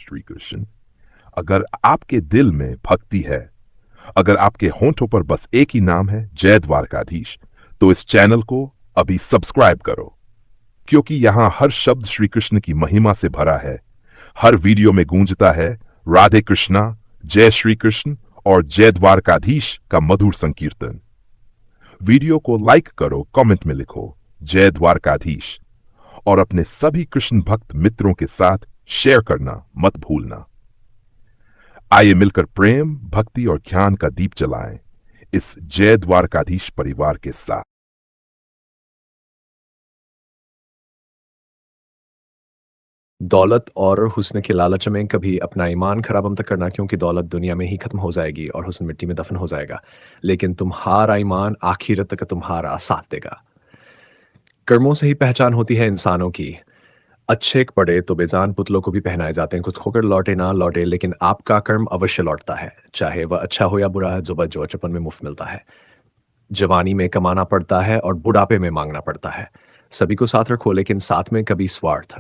श्री कृष्ण। अगर आपके दिल में भक्ति है, अगर आपके होंठों पर बस एक ही नाम है, जय द्वारकाधीश, तो इस चैनल को अभी सब्सक्राइब करो, क्योंकि यहां हर शब्द श्री कृष्ण की महिमा से भरा है। हर वीडियो में गूंजता है राधे कृष्णा, जय श्री कृष्ण और जय द्वारकाधीश का मधुर संकीर्तन। वीडियो को लाइक करो, कमेंट में लिखो जय द्वारकाधीश और अपने सभी कृष्ण भक्त मित्रों के साथ शेयर करना मत भूलना। आइए मिलकर प्रेम, भक्ति और ज्ञान का दीप जलाएं इस जय द्वारकाधीश परिवार के साथ। दौलत और हुस्न के लालच में कभी अपना ईमान खराब मत करना, क्योंकि दौलत दुनिया में ही खत्म हो जाएगी और हुस्न मिट्टी में दफन हो जाएगा, लेकिन तुम्हारा ईमान आखिरत तक तुम्हारा साथ देगा। कर्मों से ही पहचान होती है इंसानों की। अच्छे पड़े तो बेजान पुतलों को भी पहनाए जाते हैं, कुछ खोकर लौटे ना लौटे, लेकिन आपका कर्म अवश्य लौटता है, चाहे वह अच्छा हो या बुरा है। जो बच जो बचपन में मुफ्त मिलता है, जवानी में कमाना पड़ता है और बुढ़ापे में मांगना पड़ता है। सभी को साथ रखो, लेकिन साथ में कभी स्वार्थ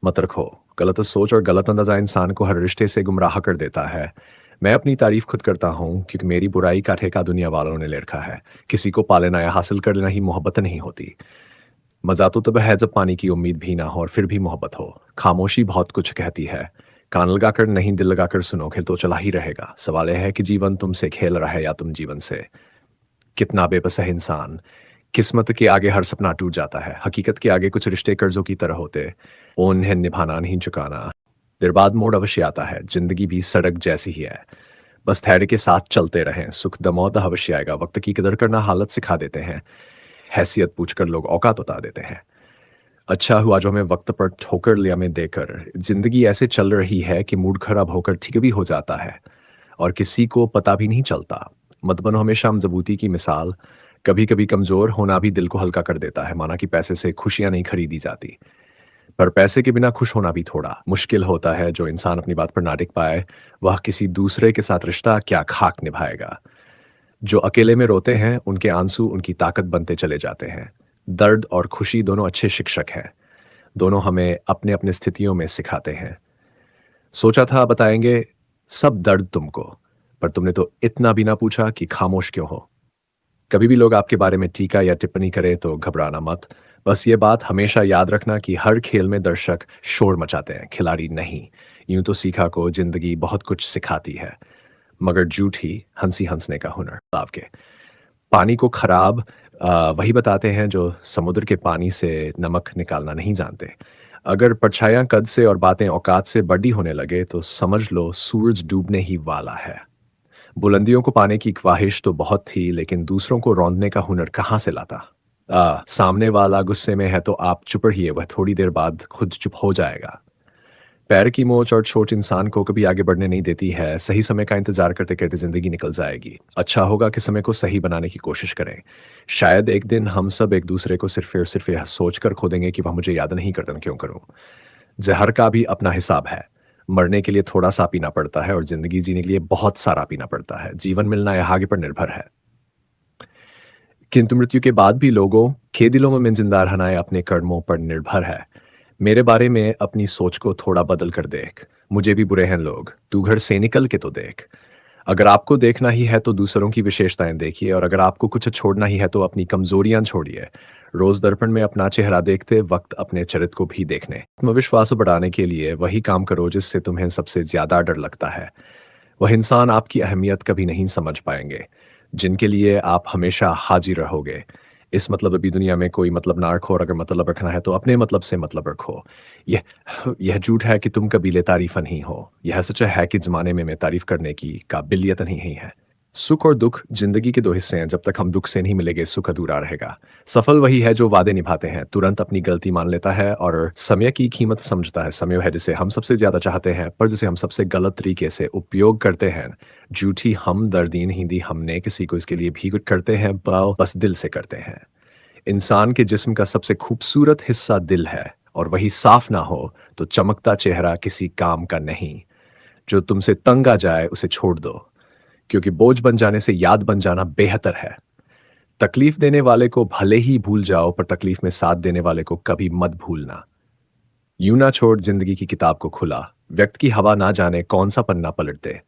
मत रखो। गलत सोच और गलत अंदाजा इंसान को हर रिश्ते से गुमराह कर देता है। मैं अपनी तारीफ खुद करता हूँ, क्योंकि मेरी बुराई का ठेका दुनिया वालों ने ले रखा है। किसी को पा लेना या हासिल कर लेना ही मोहब्बत नहीं होती। मजा तो तब है जब पानी की उम्मीद भी ना हो और फिर भी मोहब्बत हो। खामोशी बहुत कुछ कहती है। कान लगाकर नहीं, दिल लगाकर सुनो, खेल तो चला ही रहेगा। सवाल यह है कि जीवन तुमसे खेल रहा है या तुम जीवन से। कितना बेबस है इंसान। किस्मत के आगे हर सपना टूट जाता है। हकीकत के आगे कुछ रिश्ते कर्जों की तरह होते, उन्हें निभाना नहीं चुकाना। देर बाद मोड़ अवश्य आता है। जिंदगी भी सड़क जैसी ही है, बस धैर्य के साथ चलते रहें। सुख दमौत अवश्य आएगा। वक्त की कदर करना हालत सिखा देते हैं, हैसियत पूछकर लोग औकात बता देते हैं। अच्छा हुआ जो हमें वक्त पर ठोकर लिया में देकर। जिंदगी ऐसे चल रही है कि मूड खराब होकर ठीक भी हो जाता है और किसी को पता भी नहीं चलता। मत बनो हमेशा मजबूती की मिसाल। कभी कभी कमजोर होना भी दिल को हल्का कर देता है। माना कि पैसे से खुशियां नहीं खरीदी जाती, पर पैसे के बिना खुश होना भी थोड़ा मुश्किल होता है। जो इंसान अपनी बात पर ना टिक पाए, वह किसी दूसरे के साथ रिश्ता क्या खाक निभाएगा। जो अकेले में रोते हैं, उनके आंसू उनकी ताकत बनते चले जाते हैं। दर्द और खुशी दोनों अच्छे शिक्षक हैं। दोनों हमें अपने अपने स्थितियों में सिखाते हैं। सोचा था बताएंगे सब दर्द तुमको, पर तुमने तो इतना भी ना पूछा कि खामोश क्यों हो। कभी भी लोग आपके बारे में टीका या टिप्पणी करें तो घबराना मत। बस ये बात हमेशा याद रखना कि हर खेल में दर्शक शोर मचाते हैं, खिलाड़ी नहीं। यूं तो सीखा को जिंदगी बहुत कुछ सिखाती है, मगर झूठी हंसी हंसने का हुनर लाभ के। पानी को खराब वही बताते हैं जो समुद्र के पानी से नमक निकालना नहीं जानते। अगर परछाइयां कद से और बातें औकात से बड़ी होने लगे तो समझ लो सूरज डूबने ही वाला है। बुलंदियों को पाने की ख्वाहिश तो बहुत थी, लेकिन दूसरों को रौंदने का हुनर कहाँ से लाता। सामने वाला गुस्से में है तो आप चुप रहिए, वह थोड़ी देर बाद खुद चुप हो जाएगा। पैर की मोच और चोट इंसान को कभी आगे बढ़ने नहीं देती है। सही समय का इंतजार करते करते जिंदगी निकल जाएगी। अच्छा होगा कि समय को सही बनाने की कोशिश करें। शायद एक दिन हम सब एक दूसरे को सिर्फ यह सोच कर खो देंगे कि वह मुझे याद नहीं करता, क्यों करूं। जहर का भी अपना हिसाब है। मरने के लिए थोड़ा सा पीना पड़ता है और जिंदगी जीने के लिए बहुत सारा पीना पड़ता है। जीवन मिलना या आगे पर निर्भर है, किंतु मृत्यु के बाद भी लोगों के दिलों में जिंदा रहना है अपने कर्मों पर निर्भर है। मेरे बारे में अपनी सोच को थोड़ा बदल कर देख। मुझे भी बुरे हैं लोग, तू घर से निकल के तो देख। अगर आपको देखना ही है तो दूसरों की विशेषताएं देखिए, और अगर आपको कुछ छोड़ना ही है तो अपनी कमजोरियां छोड़िए। रोज दर्पण में अपना चेहरा देखते वक्त अपने चरित्र को भी देखने। आत्मविश्वास बढ़ाने के लिए वही काम करो जिससे तुम्हें सबसे ज्यादा डर लगता है। वह इंसान आपकी अहमियत कभी नहीं समझ पाएंगे जिनके लिए आप हमेशा हाजिर रहोगे। इस मतलब अभी दुनिया में कोई मतलब ना रखो, और अगर मतलब रखना है तो अपने मतलब से मतलब रखो। यह यह झूठ है कि तुम कबीले तारीफ नहीं हो। यह सच है कि जमाने में मैं तारीफ करने की काबिलियत नहीं है। सुख और दुख जिंदगी के दो हिस्से हैं। जब तक हम दुख से नहीं मिलेंगे, सुख अधूरा रहेगा। सफल वही है जो वादे निभाते हैं, तुरंत अपनी गलती मान लेता है और समय की कीमत समझता है। समय है जिसे हम सबसे ज्यादा चाहते हैं, पर जिसे हम सबसे गलत तरीके से उपयोग करते हैं। झूठी हमदर्दी नहीं दी हमने किसी को, इसके लिए भी कुछ करते हैं, बस दिल से करते हैं। इंसान के जिस्म का सबसे खूबसूरत हिस्सा दिल है, और वही साफ ना हो तो चमकता चेहरा किसी काम का नहीं। जो तुमसे तंग आ जाए उसे छोड़ दो, क्योंकि बोझ बन जाने से याद बन जाना बेहतर है। तकलीफ देने वाले को भले ही भूल जाओ, पर तकलीफ में साथ देने वाले को कभी मत भूलना। यूं ना छोड़ जिंदगी की किताब को खुला। व्यक्त की हवा ना जाने कौन सा पन्ना पलट दे।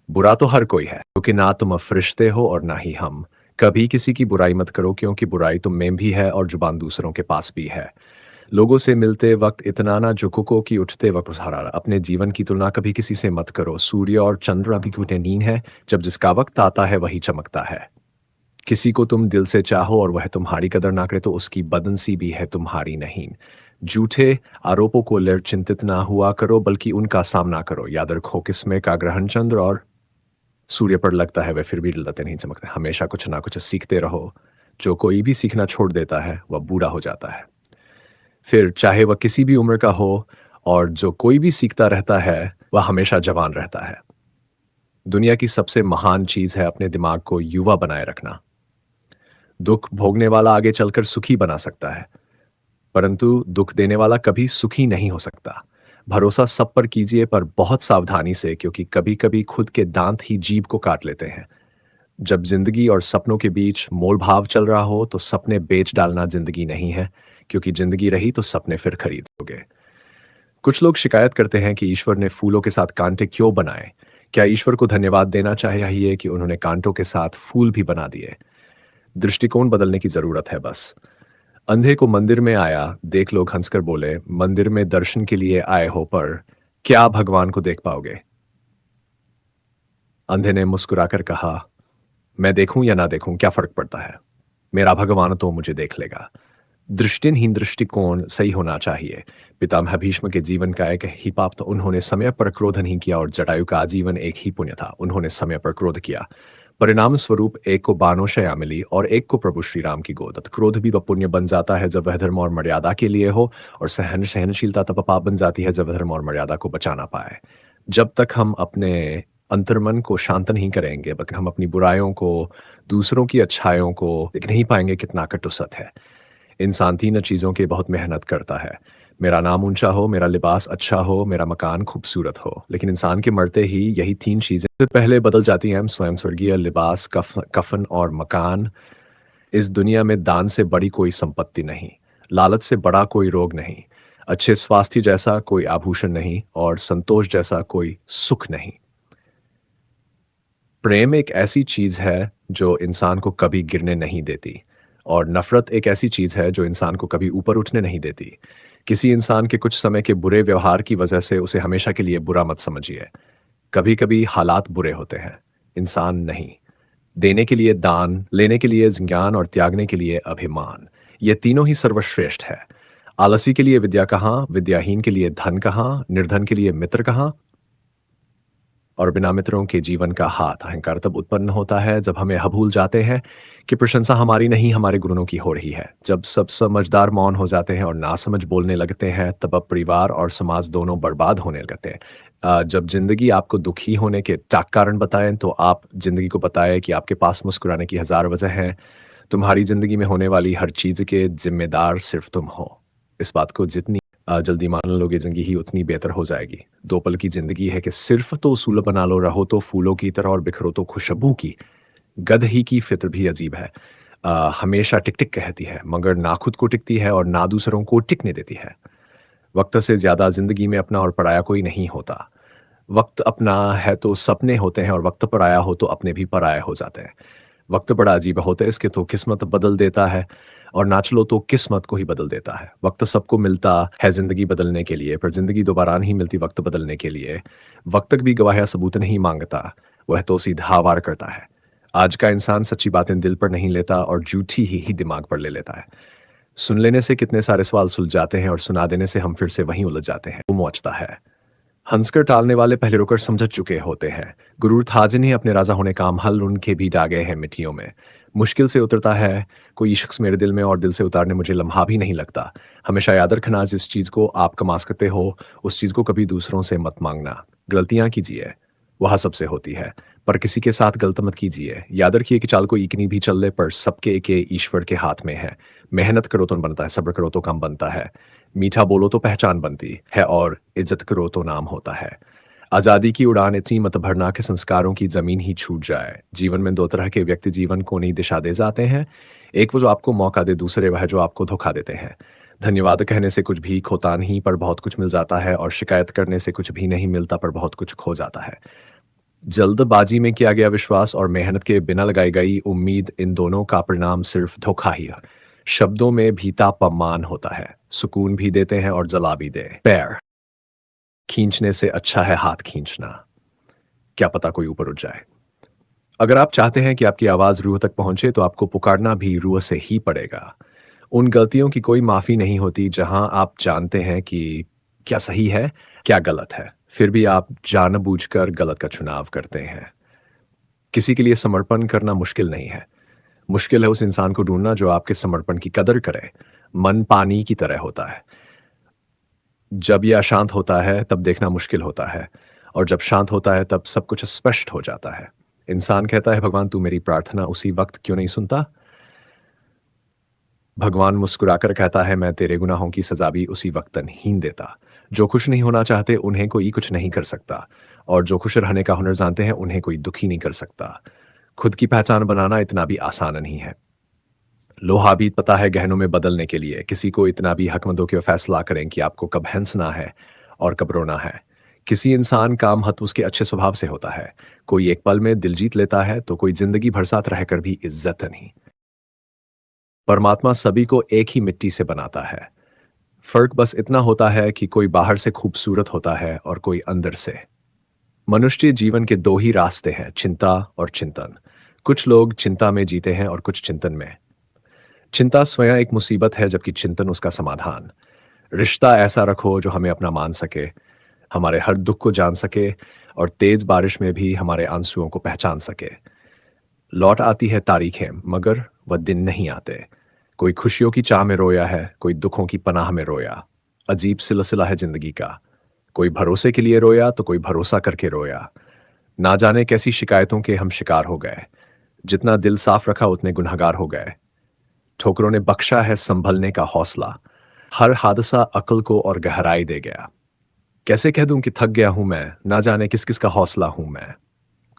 बुरा तो हर कोई है, क्योंकि ना तुम फरिश्ते हो और ना ही हम। कभी किसी की बुराई मत करो, क्योंकि बुराई तुम में भी है और जुबान दूसरों के पास भी है। लोगों से मिलते वक्त इतना ना झुको कि उठते वक्त सहारा। अपने जीवन की तुलना कभी किसी से मत करो। सूर्य और चंद्र अभी कितने नीन है, जब जिसका वक्त आता है वही चमकता है। किसी को तुम दिल से चाहो और वह तुम्हारी कदर ना करे तो उसकी बदनसी भी है, तुम्हारी नहीं। झूठे आरोपों को लेकर चिंतित ना हुआ करो, बल्कि उनका सामना करो। याद रखो, किस्में का ग्रहण चंद्र और सूर्य पर लगता है, वह फिर भी डलते नहीं चमकते। हमेशा कुछ ना कुछ सीखते रहो। जो कोई भी सीखना छोड़ देता है वह बूढ़ा हो जाता है, फिर चाहे वह किसी भी उम्र का हो। और जो कोई भी सीखता रहता है वह हमेशा जवान रहता है। दुनिया की सबसे महान चीज है अपने दिमाग को युवा बनाए रखना। दुख भोगने वाला आगे चलकर सुखी बना सकता है, परंतु दुख देने वाला कभी सुखी नहीं हो सकता। भरोसा सब पर कीजिए, पर बहुत सावधानी से, क्योंकि कभी कभी खुद के दांत ही जीभ को काट लेते हैं। जब जिंदगी और सपनों के बीच मोल भाव चल रहा हो तो सपने बेच डालना जिंदगी नहीं है, क्योंकि जिंदगी रही तो सपने फिर खरीदोगे। कुछ लोग शिकायत करते हैं कि ईश्वर ने फूलों के साथ कांटे क्यों बनाए। क्या ईश्वर को धन्यवाद देना चाहिए कि उन्होंने कांटों के साथ फूल भी बना दिए। दृष्टिकोण बदलने की जरूरत है बस। अंधे को मंदिर में आया देख लोग हंसकर बोले, मंदिर में दर्शन के लिए आए हो, पर क्या भगवान को देख पाओगे। अंधे ने मुस्कुराकर कहा, मैं देखूं या ना देखूं क्या फर्क पड़ता है, मेरा भगवान तो मुझे देख लेगा। दृष्टिहीन दृष्टिकोण सही होना चाहिए। पितामह भीष्म के जीवन का एक ही पाप तो उन्होंने समय पर क्रोध नहीं किया, और जटायु का आजीवन एक ही पुण्य था, उन्होंने समय पर क्रोध किया। परिणाम स्वरूप एक को बानोशया मिली और एक को प्रभु श्री राम की गोदत। क्रोध भी वह पुण्य बन जाता है जब वह धर्म और मर्यादा के लिए हो, और सहनशीलता तब पाप बन जाती है जब वह धर्म और मर्यादा को बचाना पाए। जब तक हम अपने अंतर्मन को शांत नहीं करेंगे, बल्कि हम अपनी बुराइयों को, दूसरों की अच्छाइयों को देख नहीं पाएंगे कितना कटुसत है। इंसान तीन चीज़ों की बहुत मेहनत करता है, मेरा नाम ऊंचा हो, मेरा लिबास अच्छा हो, मेरा मकान खूबसूरत हो। लेकिन इंसान के मरते ही यही तीन चीज़ें पहले बदल जाती हैं। स्वयं स्वर्गीय लिबास, कफन और मकान। इस दुनिया में दान से बड़ी कोई संपत्ति नहीं, लालच से बड़ा कोई रोग नहीं, अच्छे स्वास्थ्य जैसा कोई आभूषण नहीं, और संतोष जैसा कोई सुख नहीं। प्रेम एक ऐसी चीज है जो इंसान को कभी गिरने नहीं देती, और नफरत एक ऐसी चीज है जो इंसान को कभी ऊपर उठने नहीं देती। किसी इंसान के कुछ समय के बुरे व्यवहार की वजह से उसे हमेशा के लिए बुरा मत समझिए। कभी कभी हालात बुरे होते हैं, इंसान नहीं। देने के लिए दान, लेने के लिए ज्ञान, और त्यागने के लिए अभिमान, ये तीनों ही सर्वश्रेष्ठ है। आलसी के लिए विद्या कहाँ, विद्याहीन के लिए धन कहाँ, निर्धन के लिए मित्र कहाँ, और बिना मित्रों के जीवन का हाथ। अहंकार तब उत्पन्न होता है जब हमें भूल जाते हैं कि प्रशंसा हमारी नहीं, हमारे गुरुओं की हो रही है। जब सब समझदार मौन हो जाते हैं और नासमझ बोलने लगते हैं, तब अब परिवार और समाज दोनों बर्बाद होने लगते हैं। जब जिंदगी आपको दुखी होने के टाक कारण बताएं, तो आप जिंदगी को बताएं कि आपके पास मुस्कुराने की हजार वजह हैं। तुम्हारी जिंदगी में होने वाली हर चीज के जिम्मेदार सिर्फ तुम हो। इस बात को जितनी जल्दी मान लोगे, जिंदगी ही उतनी बेहतर हो जाएगी। दो पल की जिंदगी है कि सिर्फ तो उसूल बना लो, रहो तो फूलों की तरह और बिखरो तो खुशबू की। गध ही की फित्र भी अजीब है, हमेशा टिक टिक कहती है, मगर ना खुद को टिकती है और ना दूसरों को टिकने देती है। वक्त से ज्यादा जिंदगी में अपना और पराया कोई नहीं होता। वक्त अपना है तो सपने होते हैं, और वक्त पराया हो तो अपने भी पराया हो जाते हैं। वक्त बड़ा अजीब होता है, इसके तो किस्मत बदल देता है, और ना चलो तो किस्मत को ही बदल देता है। वक्त सबको मिलता है जिंदगी बदलने के लिए, पर जिंदगी दोबारा नहीं मिलती वक्त बदलने के लिए। वक्त भी गवाह सबूत नहीं मांगता, वह तो सीधा वार करता है। आज का इंसान सच्ची बातें दिल पर नहीं लेता और झूठी ही दिमाग पर ले लेता है। सुन लेने से कितने सारे सवाल सुलझ जाते हैं, और सुना देने से हम फिर से वहीं उलझ जाते हैं। वो मौजता है। हंसकर टालने वाले पहले रोकर समझ चुके होते हैं। गुरूर था जिन्हें अपने राजा होने का हल उनके भी डागे हैं मिट्टियों में। मुश्किल से उतरता है कोई शख्स मेरे दिल में, और दिल से उतारने मुझे लम्हा भी नहीं लगता। हमेशा याद रखना, जिस चीज को आप कमा सकते हो उस चीज को कभी दूसरों से मत मांगना। गलतियां कीजिए, वह सबसे होती है, पर किसी के साथ गलत मत कीजिए। याद रखिए कि चाल को इकनी भी चल ले, पर सबके के ईश्वर के हाथ में है। मेहनत करो तो बनता है, सब्र करो तो काम बनता है, मीठा बोलो तो पहचान बनती है, और इज्जत करो तो नाम होता है। आजादी की उड़ान इतनी मत भरना कि संस्कारों की जमीन ही छूट जाए। जीवन में दो तरह के व्यक्ति जीवन को नई दिशा दे जाते हैं। एक वो जो आपको मौका दे, दूसरे वह जो आपको धोखा देते हैं। धन्यवाद कहने से कुछ भी खोता नहीं पर बहुत कुछ मिल जाता है, और शिकायत करने से कुछ भी नहीं मिलता पर बहुत कुछ खो जाता है। जल्दबाजी में किया गया विश्वास और मेहनत के बिना लगाई गई उम्मीद, इन दोनों का परिणाम सिर्फ धोखा ही है। शब्दों में भी तापमान होता है, सुकून भी देते हैं और जला भी दे। पैर खींचने से अच्छा है हाथ खींचना, क्या पता कोई ऊपर उठ जाए। अगर आप चाहते हैं कि आपकी आवाज रूह तक पहुंचे तो आपको पुकारना भी रूह से ही पड़ेगा। उन गलतियों की कोई माफी नहीं होती जहां आप जानते हैं कि क्या सही है, क्या गलत है, फिर भी आप जानबूझकर गलत का चुनाव करते हैं। किसी के लिए समर्पण करना मुश्किल नहीं है, मुश्किल है उस इंसान को ढूंढना जो आपके समर्पण की कदर करे। मन पानी की तरह होता है, जब यह अशांत होता है तब देखना मुश्किल होता है, और जब शांत होता है तब सब कुछ स्पष्ट हो जाता है। इंसान कहता है, भगवान तू मेरी प्रार्थना उसी वक्त क्यों नहीं सुनता? भगवान मुस्कुराकर कहता है, मैं तेरे गुनाहों की सजा भी उसी वक्त नहीं देता। जो खुश नहीं होना चाहते उन्हें कोई कुछ नहीं कर सकता, और जो खुश रहने का हुनर जानते हैं उन्हें कोई दुखी नहीं कर सकता। खुद की पहचान बनाना इतना भी आसान नहीं है। लोहा भी पता है गहनों में बदलने के लिए, किसी को इतना भी हक मत दो कि वो फैसला करें कि आपको कब हंसना है और कब रोना है। किसी इंसान का महत्व उसके अच्छे स्वभाव से होता है। कोई एक पल में दिल जीत लेता है तो कोई जिंदगी भर साथ रहकर भी इज्जत नहीं। परमात्मा सभी को एक ही मिट्टी से बनाता है, फर्क बस इतना होता है कि कोई बाहर से खूबसूरत होता है और कोई अंदर से। मनुष्य जीवन के दो ही रास्ते हैं, चिंता और चिंतन। कुछ लोग चिंता में जीते हैं और कुछ चिंतन में। चिंता स्वयं एक मुसीबत है जबकि चिंतन उसका समाधान। रिश्ता ऐसा रखो जो हमें अपना मान सके, हमारे हर दुख को जान सके, और तेज बारिश में भी हमारे आंसुओं को पहचान सके। लौट आती है तारीखें मगर वह दिन नहीं आते। कोई खुशियों की चाह में रोया है, कोई दुखों की पनाह में रोया। अजीब सिलसिला है जिंदगी का, कोई भरोसे के लिए रोया तो कोई भरोसा करके रोया। ना जाने कैसी शिकायतों के हम शिकार हो गए, जितना दिल साफ रखा उतने गुनहगार हो गए। ठोकरों ने बख्शा है संभलने का हौसला, हर हादसा अक्ल को और गहराई दे गया। कैसे कह दूं कि थक गया हूं मैं, ना जाने किस किस का हौसला हूं मैं।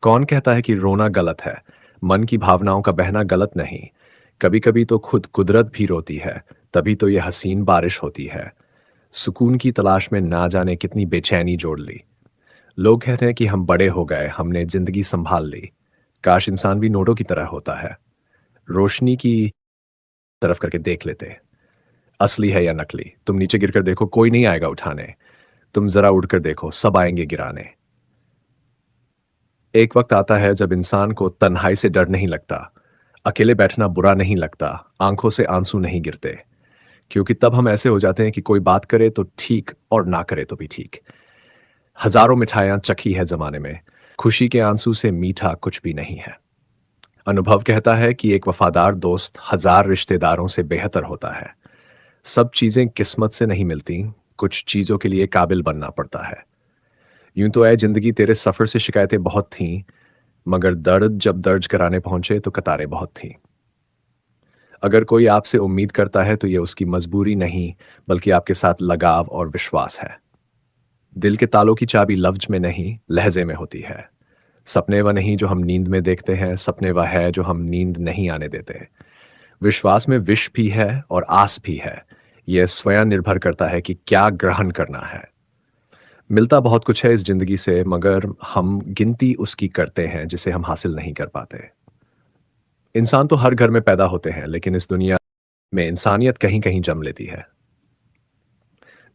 कौन कहता है कि रोना गलत है? मन की भावनाओं का बहना गलत नहीं। कभी कभी तो खुद कुदरत भी रोती है, तभी तो यह हसीन बारिश होती है। सुकून की तलाश में ना जाने कितनी बेचैनी जोड़ ली। लोग कहते हैं कि हम बड़े हो गए, हमने जिंदगी संभाल ली। काश इंसान भी नोटों की तरह होता है, रोशनी की तरफ करके देख लेते, असली है या नकली। तुम नीचे गिरकर देखो, कोई नहीं आएगा उठाने। तुम जरा उड़कर देखो, सब आएंगे गिराने। एक वक्त आता है जब इंसान को तन्हाई से डर नहीं लगता, अकेले बैठना बुरा नहीं लगता, आंखों से आंसू नहीं गिरते, क्योंकि तब हम ऐसे हो जाते हैं कि कोई बात करे तो ठीक और ना करे तो भी ठीक। हजारों मिठाइयां चखी है जमाने में, खुशी के आंसू से मीठा कुछ भी नहीं है। अनुभव कहता है कि एक वफादार दोस्त हजार रिश्तेदारों से बेहतर होता है। सब चीजें किस्मत से नहीं मिलती, कुछ चीजों के लिए काबिल बनना पड़ता है। यूं तो ऐ जिंदगी तेरे सफर से शिकायतें बहुत थीं, मगर दर्द जब दर्ज कराने पहुंचे तो कतारें बहुत थीं। अगर कोई आपसे उम्मीद करता है तो यह उसकी मजबूरी नहीं, बल्कि आपके साथ लगाव और विश्वास है। दिल के तालों की चाबी लफ्ज में नहीं, लहजे में होती है। सपने वह नहीं जो हम नींद में देखते हैं, सपने वह है जो हम नींद नहीं आने देते। विश्वास में विष भी है और आस भी है। यह स्वयं निर्भर करता है कि क्या ग्रहण करना है। मिलता बहुत कुछ है इस जिंदगी से, मगर हम गिनती उसकी करते हैं जिसे हम हासिल नहीं कर पाते। इंसान तो हर घर में पैदा होते हैं, लेकिन इस दुनिया में इंसानियत कहीं कहीं जन्म लेती है।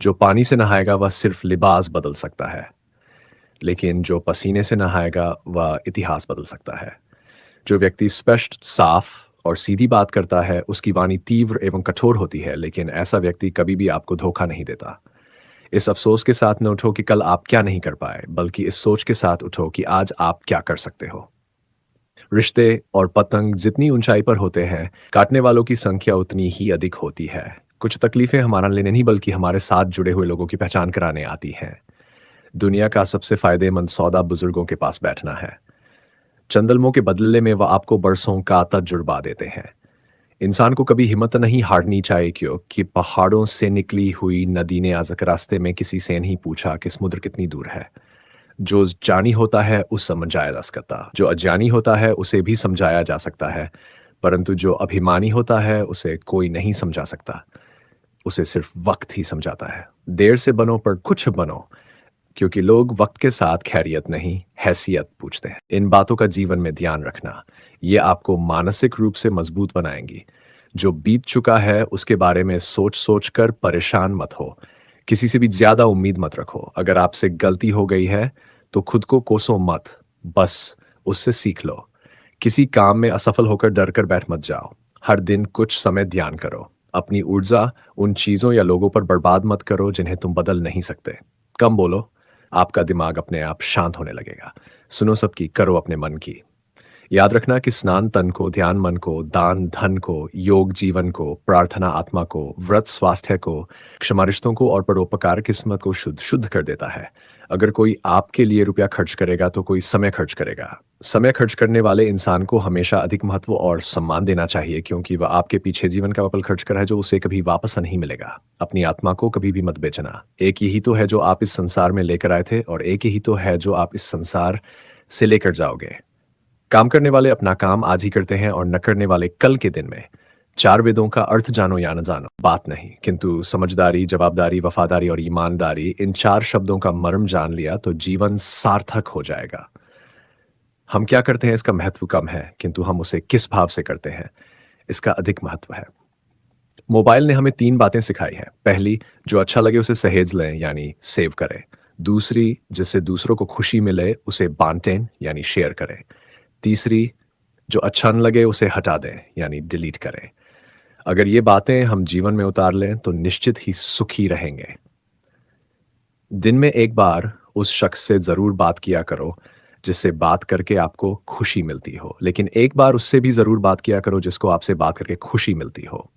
जो पानी से नहाएगा वह सिर्फ लिबास बदल सकता है, लेकिन जो पसीने से नहाएगा वह इतिहास बदल सकता है। जो व्यक्ति स्पष्ट, साफ और सीधी बात करता है उसकी वाणी तीव्र एवं कठोर होती है, लेकिन ऐसा व्यक्ति कभी भी आपको धोखा नहीं देता। इस अफसोस के साथ न उठो कि कल आप क्या नहीं कर पाए, बल्कि इस सोच के साथ उठो कि आज आप क्या कर सकते हो। रिश्ते और पतंग जितनी ऊंचाई पर होते हैं, काटने वालों की संख्या उतनी ही अधिक होती है। कुछ तकलीफें हमारा लेने नहीं बल्कि हमारे साथ जुड़े हुए लोगों की पहचान कराने आती हैं। दुनिया का सबसे फायदेमंद सौदा बुजुर्गों के पास बैठना है। चंदलमों के बदले में वह आपको बरसों का तजुर्बा देते हैं। इंसान को कभी हिम्मत नहीं हारनी चाहिए, क्योंकि पहाड़ों से निकली हुई नदी ने आज तक रास्ते में किसी से नहीं पूछा कि समुद्र कितनी दूर है। जो जानी होता है उस समझाया जा सकता, जो अज्ञानी होता है उसे भी समझाया जा सकता है, परंतु जो अभिमानी होता है उसे कोई नहीं समझा सकता। उसे सिर्फ वक्त ही समझाता है। देर से बनो पर कुछ बनो, क्योंकि लोग वक्त के साथ खैरियत नहीं, हैसियत पूछते हैं। इन बातों का जीवन में ध्यान रखना, ये आपको मानसिक रूप से मजबूत बनाएंगी। जो बीत चुका है उसके बारे में सोच सोच कर परेशान मत हो। किसी से भी ज्यादा उम्मीद मत रखो। अगर आपसे गलती हो गई है तो खुद को कोसो मत, बस उससे सीख लो। किसी काम में असफल होकर डर कर बैठ मत जाओ। हर दिन कुछ समय ध्यान करो। अपनी ऊर्जा उन चीजों या लोगों पर बर्बाद मत करो जिन्हें तुम बदल नहीं सकते। कम बोलो, आपका दिमाग अपने आप शांत होने लगेगा। सुनो सबकी, करो अपने मन की। याद रखना कि स्नान तन को, ध्यान मन को, दान धन को, योग जीवन को, प्रार्थना आत्मा को, व्रत स्वास्थ्य को, क्षमा रिश्तों को और परोपकार किस्मत को शुद्ध शुद्ध कर देता है। अगर कोई आपके लिए रुपया खर्च करेगा तो कोई समय खर्च करेगा। समय खर्च करने वाले इंसान को हमेशा अधिक महत्व और सम्मान देना चाहिए, क्योंकि वह आपके पीछे जीवन का पल खर्च कर है जो उसे कभी वापस नहीं मिलेगा। अपनी आत्मा को कभी भी मत बेचना। एक यही तो है जो आप इस संसार में लेकर आए थे, और एक यही तो है जो आप इस संसार से लेकर जाओगे। काम करने वाले अपना काम आज ही करते हैं और न करने वाले कल के दिन में। चार वेदों का अर्थ जानो या न जानो बात नहीं, किंतु समझदारी, जवाबदारी, वफादारी और ईमानदारी, इन चार शब्दों का मर्म जान लिया तो जीवन सार्थक हो जाएगा। हम क्या करते हैं इसका महत्व कम है, किंतु हम उसे किस भाव से करते हैं इसका अधिक महत्व है। मोबाइल ने हमें तीन बातें सिखाई हैं। पहली, जो अच्छा लगे उसे सहेज लें, यानी सेव करें। दूसरी, जिससे दूसरों को खुशी मिले उसे बांटें, यानी शेयर करें। तीसरी, जो अच्छा न लगे उसे हटा दें, यानी डिलीट करें। अगर ये बातें हम जीवन में उतार लें तो निश्चित ही सुखी रहेंगे। दिन में एक बार उस शख्स से जरूर बात किया करो जिससे बात करके आपको खुशी मिलती हो, लेकिन एक बार उससे भी जरूर बात किया करो जिसको आपसे बात करके खुशी मिलती हो।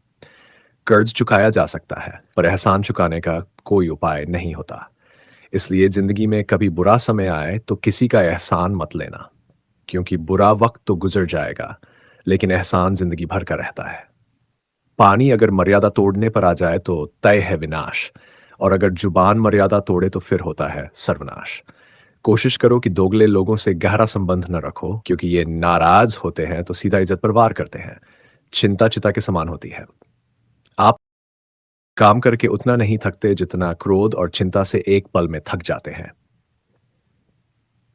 कर्ज चुकाया जा सकता है, पर एहसान चुकाने का कोई उपाय नहीं होता। इसलिए जिंदगी में कभी बुरा समय आए तो किसी का एहसान मत लेना, क्योंकि बुरा वक्त तो गुजर जाएगा, लेकिन एहसान जिंदगी भर का रहता है। पानी अगर मर्यादा तोड़ने पर आ जाए तो तय है विनाश, और अगर जुबान मर्यादा तोड़े तो फिर होता है सर्वनाश। कोशिश करो कि दोगले लोगों से गहरा संबंध न रखो, क्योंकि ये नाराज होते हैं तो सीधा इज्जत पर वार करते हैं। चिंता चिता के समान होती है। आप काम करके उतना नहीं थकते जितना क्रोध और चिंता से एक पल में थक जाते हैं।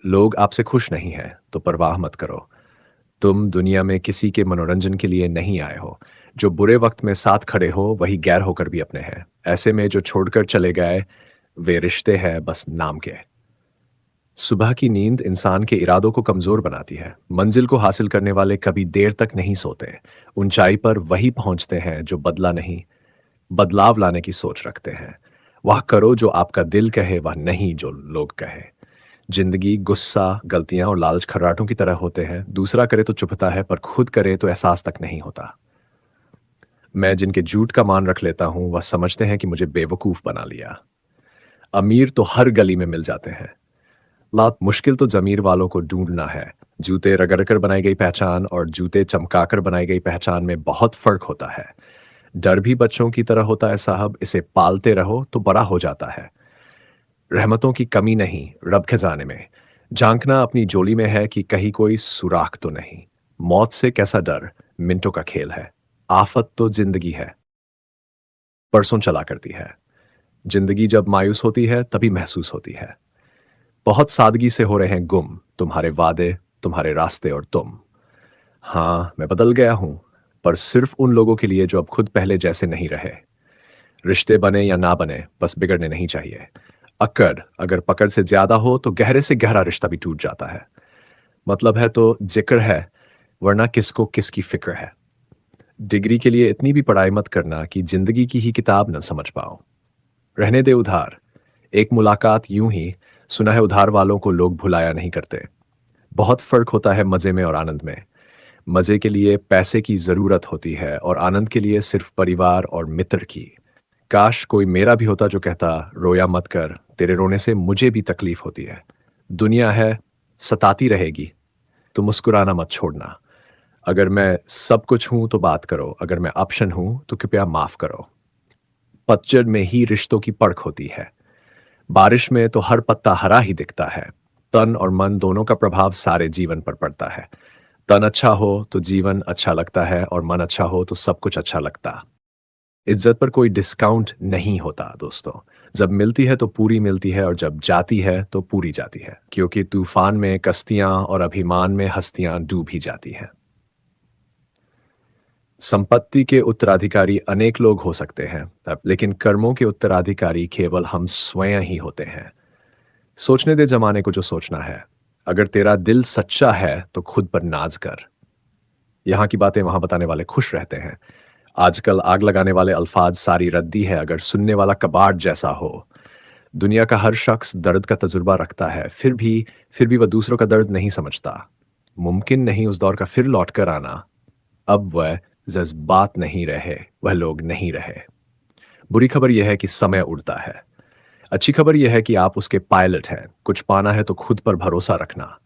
लोग आपसे खुश नहीं हैं तो परवाह मत करो। तुम दुनिया में किसी के मनोरंजन के लिए नहीं आए हो। जो बुरे वक्त में साथ खड़े हो वही गैर होकर भी अपने हैं। ऐसे में जो छोड़कर चले गए वे रिश्ते हैं बस नाम के। सुबह की नींद इंसान के इरादों को कमजोर बनाती है। मंजिल को हासिल करने वाले कभी देर तक नहीं सोते। ऊंचाई पर वही पहुंचते हैं जो बदला नहीं, बदलाव लाने की सोच रखते हैं। वह करो जो आपका दिल कहे, वह नहीं जो लोग कहे। जिंदगी गुस्सा, गलतियां और लालच खर्राटों की तरह होते हैं। दूसरा करे तो चुभता है, पर खुद करे तो एहसास तक नहीं होता। मैं जिनके झूठ का मान रख लेता हूं वह समझते हैं कि मुझे बेवकूफ बना लिया। अमीर तो हर गली में मिल जाते हैं। लात मुश्किल तो जमीर वालों को ढूंढना है। जूते रगड़कर बनाई गई पहचान और जूते चमकाकर बनाई गई पहचान में बहुत फर्क होता है। डर भी बच्चों की तरह होता है साहब, इसे पालते रहो तो बड़ा हो जाता है। रहमतों की कमी नहीं रब खजाने में। झांकना अपनी जोली में है कि कहीं कोई सुराख तो नहीं। मौत से कैसा डर, मिनटों का खेल है। आफत तो जिंदगी है, परसों चला करती है। जिंदगी जब मायूस होती है तभी महसूस होती है। बहुत सादगी से हो रहे हैं गुम तुम्हारे वादे, तुम्हारे रास्ते और तुम। हाँ, मैं बदल गया हूं, पर सिर्फ उन लोगों के लिए जो अब खुद पहले जैसे नहीं रहे। रिश्ते बने या ना बने, बस बिगड़ने नहीं चाहिए। अक्कड़ अगर पकड़ से ज्यादा हो तो गहरे से गहरा रिश्ता भी टूट जाता है। मतलब है तो जिक्र है, वरना किसको किसकी फिक्र है। डिग्री के लिए इतनी भी पढ़ाई मत करना कि जिंदगी की ही किताब न समझ पाओ। रहने दे उधार। एक मुलाकात यूं ही, सुना है उधार वालों को लोग भुलाया नहीं करते। बहुत फर्क होता है मजे में और आनंद में। मजे के लिए पैसे की जरूरत होती है और आनंद के लिए सिर्फ परिवार और मित्र की। काश कोई मेरा भी होता जो कहता रोया मत कर, तेरे रोने से मुझे भी तकलीफ होती है। दुनिया है, सताती रहेगी, तो मुस्कुराना मत छोड़ना। अगर मैं सब कुछ हूं तो बात करो, अगर मैं ऑप्शन हूं तो कृपया माफ करो। पतझड़ में ही रिश्तों की परख होती है। बारिश में तो हर पत्ता हरा ही दिखता है। तन और मन दोनों का प्रभाव सारे जीवन पर पड़ता है। तन अच्छा हो तो जीवन अच्छा लगता है, और मन अच्छा हो तो सब कुछ अच्छा लगता। इज्जत पर कोई डिस्काउंट नहीं होता दोस्तों। जब मिलती है तो पूरी मिलती है और जब जाती है तो पूरी जाती है, क्योंकि तूफान में कश्तियां और अभिमान में हस्तियां डूब ही जाती हैं। संपत्ति के उत्तराधिकारी अनेक लोग हो सकते हैं, लेकिन कर्मों के उत्तराधिकारी केवल हम स्वयं ही होते हैं। सोचने दे जमाने को जो सोचना है। अगर तेरा दिल सच्चा है तो खुद पर नाज कर। यहाँ की बातें वहां बताने वाले खुश रहते हैं। आजकल आग लगाने वाले अल्फाज सारी रद्दी है अगर सुनने वाला कबाड़ जैसा हो। दुनिया का हर शख्स दर्द का तजुर्बा रखता है, फिर भी वह दूसरों का दर्द नहीं समझता। मुमकिन नहीं उस दौर का फिर लौट कर आना। अब वह जज्बात नहीं रहे, वह लोग नहीं रहे। बुरी खबर यह है कि समय उड़ता है। अच्छी खबर यह है कि आप उसके पायलट हैं। कुछ पाना है तो खुद पर भरोसा रखना।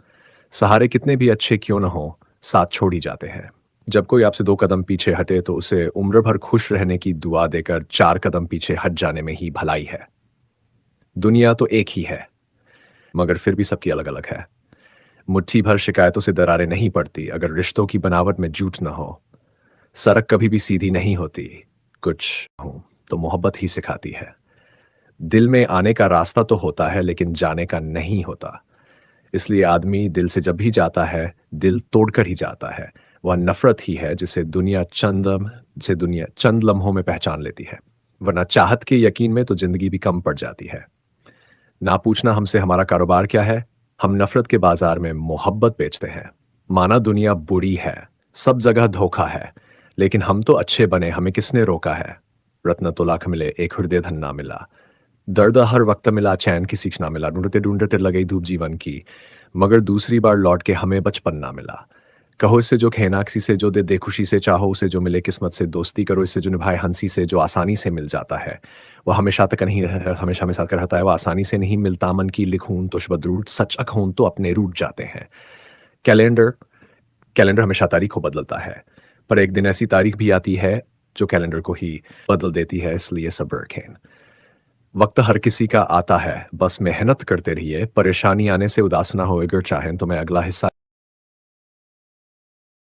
सहारे कितने भी अच्छे क्यों न हो, साथ छोड़ ही जाते हैं। जब कोई आपसे 2 कदम पीछे हटे तो उसे उम्र भर खुश रहने की दुआ देकर 4 कदम पीछे हट जाने में ही भलाई है। दुनिया तो एक ही है, मगर फिर भी सबकी अलग-अलग है। मुट्ठी भर शिकायतों से दरारें नहीं पड़ती अगर रिश्तों की बनावट में झूठ न हो। सड़क कभी भी सीधी नहीं होती, कुछ हूं तो मोहब्बत ही सिखाती है। दिल में आने का रास्ता तो होता है लेकिन जाने का नहीं होता। इसलिए आदमी दिल से जब भी जाता है, दिल तोड़कर ही जाता है। वह नफरत ही है जिसे दुनिया चंद लम्हों में पहचान लेती है। वरना चाहत के यकीन में तो जिंदगी भी कम पड़ जाती है। ना पूछना हमसे हमारा कारोबार क्या है, हम नफरत के बाजार में मोहब्बत बेचते हैं। माना दुनिया बुरी है, सब जगह धोखा है, लेकिन हम तो अच्छे बने, हमें किसने रोका है। रत्न तो लाख मिले, एक हृदय धन ना मिला। दर्द हर वक्त मिला, चैन की सीख ना मिला। ढूंढते ढूंढते लग गई धूप जीवन की, मगर दूसरी बार लौट के हमें बचपन ना मिला। कहो इससे जो खेना, किसी से जो दे दे खुशी से, चाहो उसे जो मिले किस्मत से। दोस्ती करो इससे जो निभाए हंसी से, जो आसानी से मिल जाता है वह हमेशा तक नहीं हमेशा हमें साथ रहता है। वह आसानी से नहीं मिलता, मन की लिखूं तो शुभद्रूट, सच अखूं तो अपने रूठ जाते हैं। कैलेंडर कैलेंडर हमेशा तारीख को बदलता है, पर एक दिन ऐसी तारीख भी आती है जो कैलेंडर को ही बदल देती है। इसलिए सब्र खेन। वक्त हर किसी का आता है, बस मेहनत करते रहिए। परेशानी आने से उदास ना हो। अगर चाहें तो मैं अगला हिस्सा